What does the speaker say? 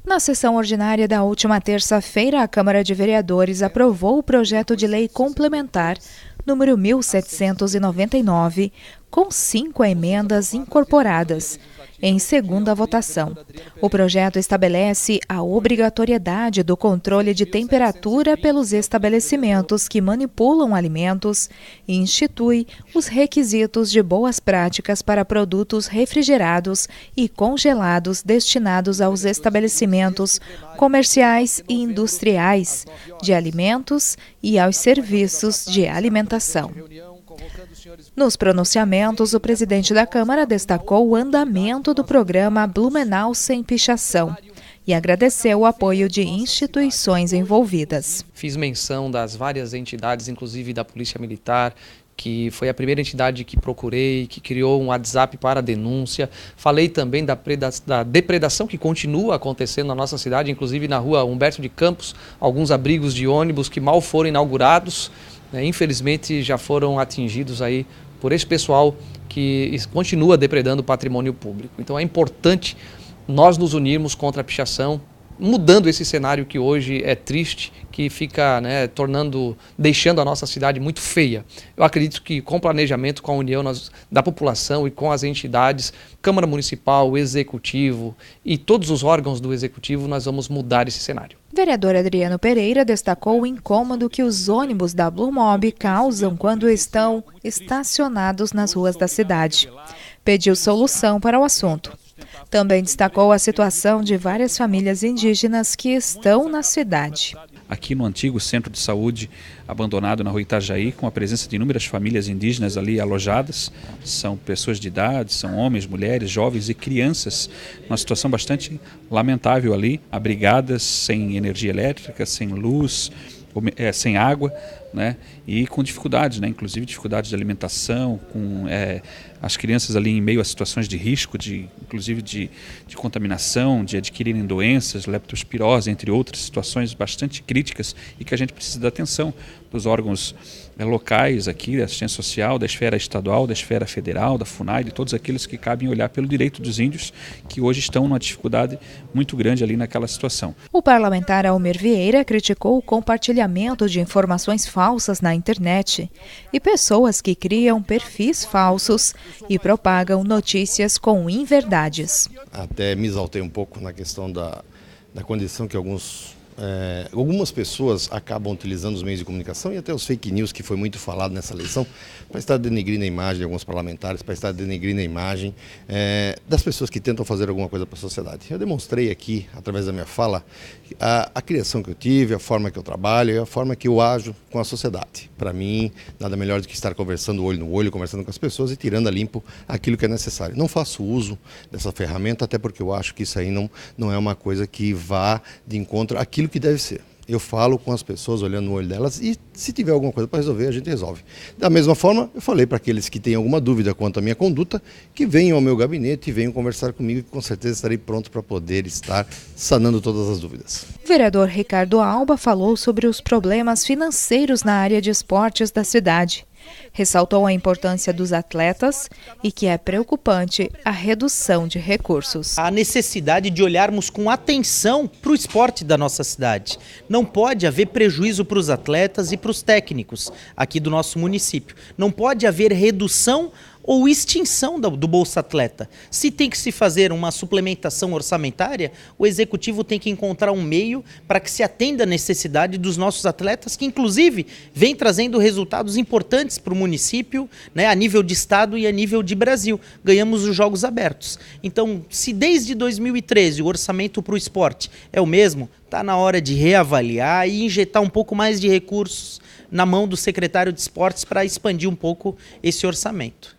Na sessão ordinária da última terça-feira, a Câmara de Vereadores aprovou o projeto de lei complementar número 1799, com 5 emendas incorporadas, em segunda votação. O projeto estabelece a obrigatoriedade do controle de temperatura pelos estabelecimentos que manipulam alimentos e institui os requisitos de boas práticas para produtos refrigerados e congelados destinados aos estabelecimentos comerciais e industriais de alimentos e aos serviços de alimentação. Nos pronunciamentos, o presidente da Câmara destacou o andamento do programa Blumenau Sem Pichação e agradeceu o apoio de instituições envolvidas. Fiz menção das várias entidades, inclusive da Polícia Militar, que foi a primeira entidade que procurei, que criou um WhatsApp para denúncia. Falei também da depredação que continua acontecendo na nossa cidade, inclusive na rua Humberto de Campos, alguns abrigos de ônibus que mal foram inaugurados, infelizmente já foram atingidos aí por esse pessoal que continua depredando o patrimônio público. Então é importante nós nos unirmos contra a pichação, mudando esse cenário que hoje é triste, que fica deixando a nossa cidade muito feia. Eu acredito que com planejamento, com a união da população e com as entidades, Câmara Municipal, Executivo e todos os órgãos do Executivo, nós vamos mudar esse cenário. O vereador Adriano Pereira destacou o incômodo que os ônibus da Blue Mob causam quando estão estacionados nas ruas da cidade. Pediu solução para o assunto. Também destacou a situação de várias famílias indígenas que estão na cidade. Aqui no antigo centro de saúde abandonado na rua Itajaí, com a presença de inúmeras famílias indígenas ali alojadas, são pessoas de idade, são homens, mulheres, jovens e crianças, uma situação bastante lamentável ali, abrigadas, sem energia elétrica, sem luz, sem água, e com dificuldades, inclusive dificuldades de alimentação, com as crianças ali em meio a situações de risco, inclusive de contaminação, de adquirirem doenças, leptospirose, entre outras situações bastante críticas e que a gente precisa da atenção dos órgãos locais aqui, da assistência social, da esfera estadual, da esfera federal, da FUNAI, de todos aqueles que cabem olhar pelo direito dos índios, que hoje estão numa dificuldade muito grande ali naquela situação. O parlamentar Almir Vieira criticou o compartilhamento de informações falsas na internet e pessoas que criam perfis falsos e propagam notícias com inverdades. Até me exaltei um pouco na questão da condição que algumas pessoas acabam utilizando os meios de comunicação e até os fake news, que foi muito falado nessa eleição, para estar denegrindo a imagem de alguns parlamentares, para estar denegrindo a imagem das pessoas que tentam fazer alguma coisa para a sociedade. Eu demonstrei aqui, através da minha fala, a criação que eu tive, a forma que eu trabalho e a forma que eu ajo com a sociedade. Para mim, nada melhor do que estar conversando olho no olho, conversando com as pessoas e tirando a limpo aquilo que é necessário. Não faço uso dessa ferramenta, até porque eu acho que isso aí não é uma coisa que vá de encontro àquilo que deve ser. Eu falo com as pessoas, olhando no olho delas, e se tiver alguma coisa para resolver, a gente resolve. Da mesma forma, eu falei para aqueles que têm alguma dúvida quanto à minha conduta, que venham ao meu gabinete e venham conversar comigo, que com certeza estarei pronto para poder estar sanando todas as dúvidas. O vereador Ricardo Alba falou sobre os problemas financeiros na área de esportes da cidade. Ressaltou a importância dos atletas e que é preocupante a redução de recursos. A necessidade de olharmos com atenção para o esporte da nossa cidade. Não pode haver prejuízo para os atletas e para os técnicos aqui do nosso município. Não pode haver redução ou extinção do Bolsa Atleta. Se tem que se fazer uma suplementação orçamentária, o Executivo tem que encontrar um meio para que se atenda à necessidade dos nossos atletas, que inclusive vem trazendo resultados importantes para o município, a nível de estado e a nível de Brasil. Ganhamos os Jogos Abertos. Então, se desde 2013 o orçamento para o esporte é o mesmo, está na hora de reavaliar e injetar um pouco mais de recursos na mão do secretário de Esportes para expandir um pouco esse orçamento.